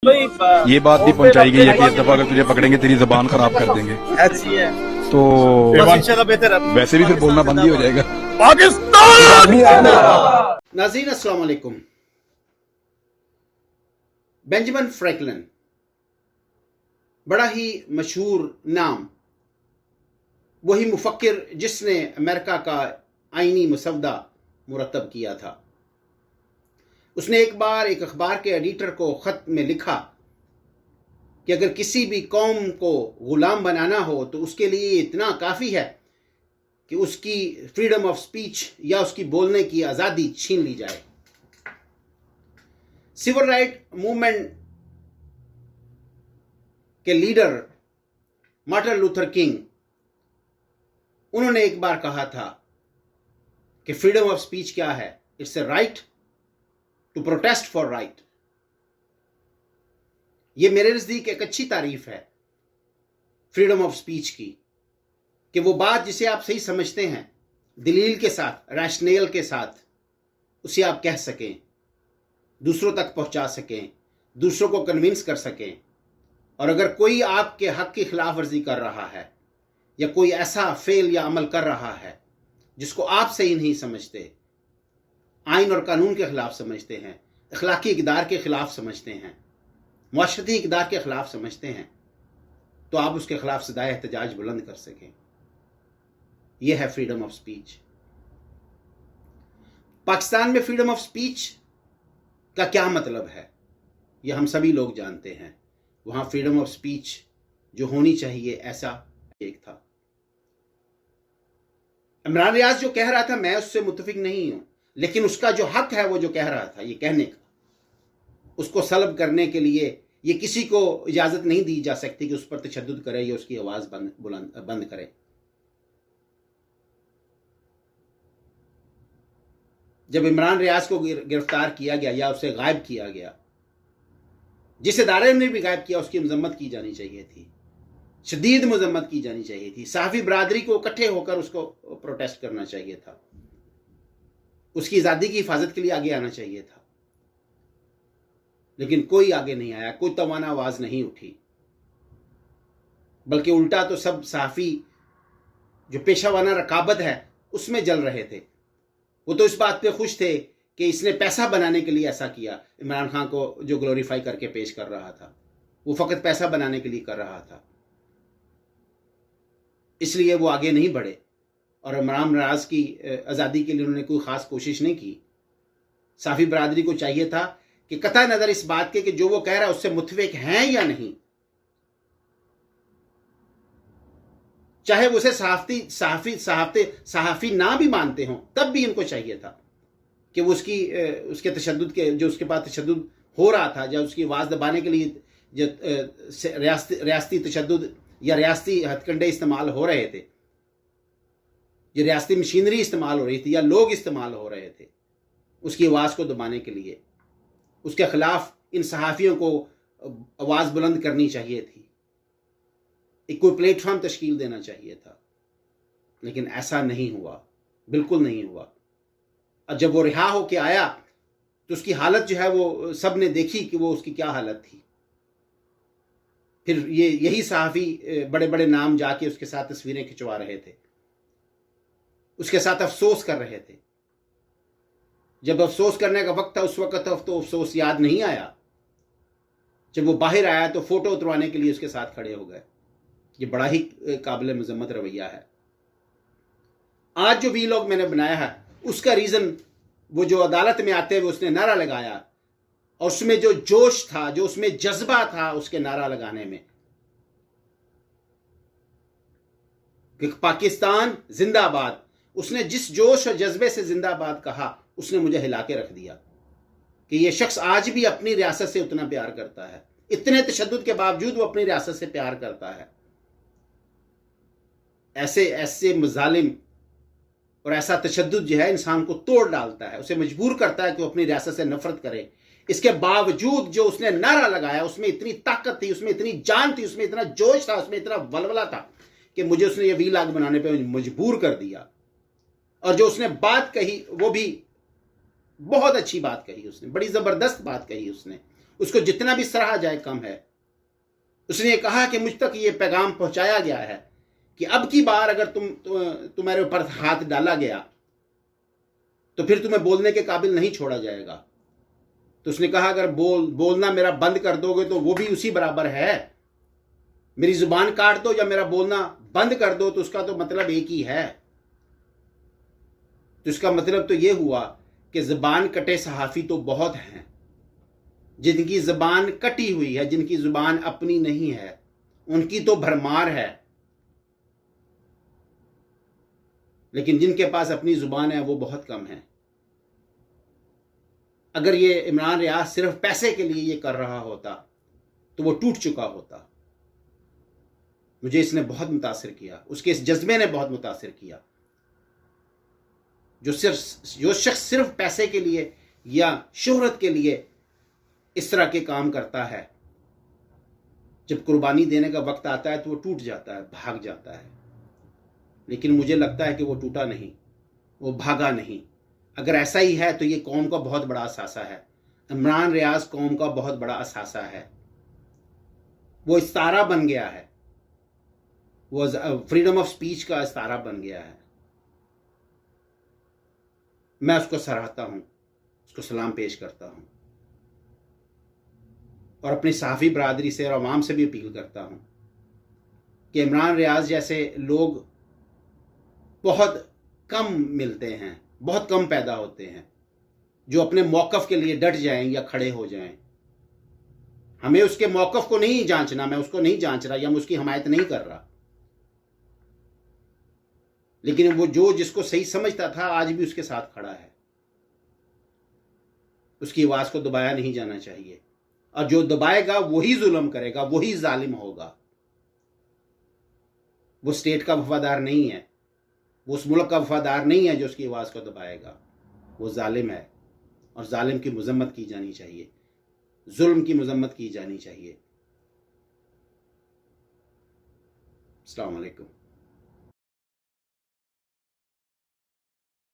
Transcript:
ये बात भी पहुंचाई गई है कि एक दफा अगर तुझे पकड़ेंगे तेरी जुबान खराब कर देंगे। ऐसी है तो इंशाल्लाह बेहतर है। वैसे भी फिर बोलना बंद ही हो जाएगा। नाज़रीन अस्सलाम वालेकुम। बेंजामिन फ्रैंकलिन बड़ा ही मशहूर नाम, वही मुफक्किर जिसने अमेरिका का आईनी मसवदा मुरतब किया था। उसने एक बार एक अखबार के एडिटर को ख़त में लिखा कि अगर किसी भी कौम को ग़ुलाम बनाना हो तो उसके लिए इतना काफ़ी है कि उसकी फ्रीडम ऑफ स्पीच या उसकी बोलने की आज़ादी छीन ली जाए। सिविल राइट मूवमेंट के लीडर मार्टिन लूथर किंग, उन्होंने एक बार कहा था कि फ्रीडम ऑफ स्पीच क्या है? It's a right to protest for right. यह मेरे नज़दीक एक अच्छी तारीफ है फ्रीडम ऑफ स्पीच की, कि वो बात जिसे आप सही समझते हैं, दलील के साथ, रैशनल के साथ उसे आप कह सकें, दूसरों तक पहुंचा सकें, दूसरों को कन्विंस कर सकें। और अगर कोई आपके हक की खिलाफ वर्जी कर रहा है या कोई ऐसा फेल या अमल कर रहा है जिसको आप सही नहीं समझते, आइन और कानून के खिलाफ समझते हैं, अखलाकी इक़दार के खिलाफ समझते हैं, मुआशरती इक़दार के खिलाफ समझते हैं, तो आप उसके खिलाफ सदाए एहतजाज बुलंद कर सकें। यह है फ्रीडम ऑफ स्पीच। पाकिस्तान में फ्रीडम ऑफ स्पीच का क्या मतलब है, यह हम सभी लोग जानते हैं। वहां फ्रीडम ऑफ स्पीच जो होनी चाहिए ऐसा एक था। इमरान रियाज जो कह रहा था, मैं उससे मुत्तफिक नहीं हूं, लेकिन उसका जो हक है वो जो कह रहा था ये कहने का, उसको सल्ब करने के लिए ये किसी को इजाजत नहीं दी जा सकती कि उस पर तशद्दुद करे या उसकी आवाज बंद करे। जब इमरान रियाज को गिरफ्तार किया गया या उसे गायब किया गया, जिस इदारे ने भी गायब किया उसकी मजम्मत की जानी चाहिए थी, शदीद मजम्मत की जानी चाहिए थी। सहाफ़ी बरादरी को इकट्ठे होकर उसको प्रोटेस्ट करना चाहिए था, उसकी आज़ादी की हिफाजत के लिए आगे आना चाहिए था। लेकिन कोई आगे नहीं आया, कोई तवाना आवाज नहीं उठी, बल्कि उल्टा तो सब सहाफ़ी जो पेशावाना रकाबत है उसमें जल रहे थे। वो तो इस बात पे खुश थे कि इसने पैसा बनाने के लिए ऐसा किया। इमरान खान को जो ग्लोरीफाई करके पेश कर रहा था, वो फकत पैसा बनाने के लिए कर रहा था, इसलिए वो आगे नहीं बढ़े। और इमरान रियाज की आज़ादी के लिए उन्होंने कोई ख़ास कोशिश नहीं की। साफ़ी बरादरी को चाहिए था कि कतई नज़र इस बात के कि जो वो कह रहा है उससे मुत्तफिक हैं या नहीं, चाहे वो उसे सहाफ़ी ना भी मानते हों, तब भी इनको चाहिए था कि वो उसके तशद्दुद के, जो उसके पास तशद्दुद हो रहा था, या उसकी आवाज़ दबाने के लिए जो रियासती तशद्दुद या रियासती हथकंडे इस्तेमाल हो रहे थे, जो रियासती मशीनरी इस्तेमाल हो रही थी या लोग इस्तेमाल हो रहे थे, उसकी आवाज़ को दबाने के लिए उसके खिलाफ इन सहाफ़ियों को आवाज़ बुलंद करनी चाहिए थी, एक कोई प्लेटफॉर्म तश्कील देना चाहिए था। लेकिन ऐसा नहीं हुआ, बिल्कुल नहीं हुआ। और जब वो रिहा होके आया तो उसकी हालत जो है वो सब ने देखी कि वो उसकी क्या हालत थी। फिर यही सहाफ़ी बड़े बड़े नाम जाके उसके साथ तस्वीरें खिंचवा रहे थे, उसके साथ अफसोस कर रहे थे। जब अफसोस करने का वक्त था उस वक्त तो अफसोस याद नहीं आया। जब वो बाहर आया तो फोटो उतरवाने के लिए उसके साथ खड़े हो गए। ये बड़ा ही काबिल मजम्मत रवैया है। आज जो वीलॉग मैंने बनाया है उसका रीज़न, वो जो अदालत में आते हुए उसने नारा लगाया, और उसमें जो जोश था, जो उसमें जज्बा था उसके नारा लगाने में, कि पाकिस्तान जिंदाबाद, उसने जिस जोश और जज्बे से जिंदाबाद कहा, उसने मुझे हिला के रख दिया कि यह शख्स आज भी अपनी रियासत से उतना प्यार करता है। इतने तशद्दुद के बावजूद वो अपनी रियासत से प्यार करता है। ऐसे मजालिम और ऐसा तशद्दुद जो है इंसान को तोड़ डालता है, उसे मजबूर करता है कि वो अपनी रियासत से नफरत करे। इसके बावजूद जो उसने नारा लगाया, उसमें इतनी ताकत थी, उसमें इतनी जान थी, उसमें इतना जोश था, उसमें इतना वलवला था कि मुझे उसने ये वीलॉग बनाने पे मजबूर कर दिया। और जो उसने बात कही वो भी बहुत अच्छी बात कही, उसने बड़ी ज़बरदस्त बात कही। उसने उसको जितना भी सराहा जाए कम है। उसने कहा कि मुझ तक ये पैगाम पहुंचाया गया है कि अब की बार अगर तुम्हारे ऊपर हाथ डाला गया तो फिर तुम्हें बोलने के काबिल नहीं छोड़ा जाएगा। तो उसने कहा अगर बोलना मेरा बंद कर दोगे तो वो भी उसी बराबर है। मेरी जुबान काट दो या मेरा बोलना बंद कर दो तो उसका तो मतलब एक ही है। तो इसका मतलब तो ये हुआ कि जुबान कटे सहाफी तो बहुत हैं, जिनकी जुबान कटी हुई है, जिनकी जुबान अपनी नहीं है, उनकी तो भरमार है। लेकिन जिनके पास अपनी जुबान है वो बहुत कम है। अगर ये इमरान रियाज सिर्फ पैसे के लिए ये कर रहा होता तो वो टूट चुका होता। मुझे इसने बहुत मुतासिर किया, उसके इस जज्बे ने बहुत मुतासिर किया। जो शख्स सिर्फ पैसे के लिए या शोहरत के लिए इस तरह के काम करता है, जब कुर्बानी देने का वक्त आता है तो वो टूट जाता है, भाग जाता है। लेकिन मुझे लगता है कि वो टूटा नहीं, वो भागा नहीं। अगर ऐसा ही है तो ये कौम का बहुत बड़ा असासा है। इमरान रियाज कौम का बहुत बड़ा असासा है। वो इस्तारा बन गया है, वो फ्रीडम ऑफ स्पीच का इस्तारा बन गया है। मैं उसको सराहता हूं, उसको सलाम पेश करता हूं और अपनी सहाफ़ी बरादरी से और अवाम से भी अपील करता हूं कि इमरान रियाज जैसे लोग बहुत कम मिलते हैं, बहुत कम पैदा होते हैं जो अपने मौक़िफ़ के लिए डट जाएं या खड़े हो जाएं। हमें उसके मौक़िफ़ को नहीं जांचना, मैं उसको नहीं जांच रहा या मैं उसकी हमायत नहीं कर रहा, लेकिन वो जिसको सही समझता था आज भी उसके साथ खड़ा है। उसकी आवाज़ को दबाया नहीं जाना चाहिए, और जो दबाएगा वही जुल्म करेगा, वही जालिम होगा। वो स्टेट का वफादार नहीं है, वो उस मुल्क का वफादार नहीं है जो उसकी आवाज़ को दबाएगा। वो जालिम है और जालिम की मजम्मत की जानी चाहिए, जुल्म की मजम्मत की जानी चाहिए। अस्सलाम वालेकुम।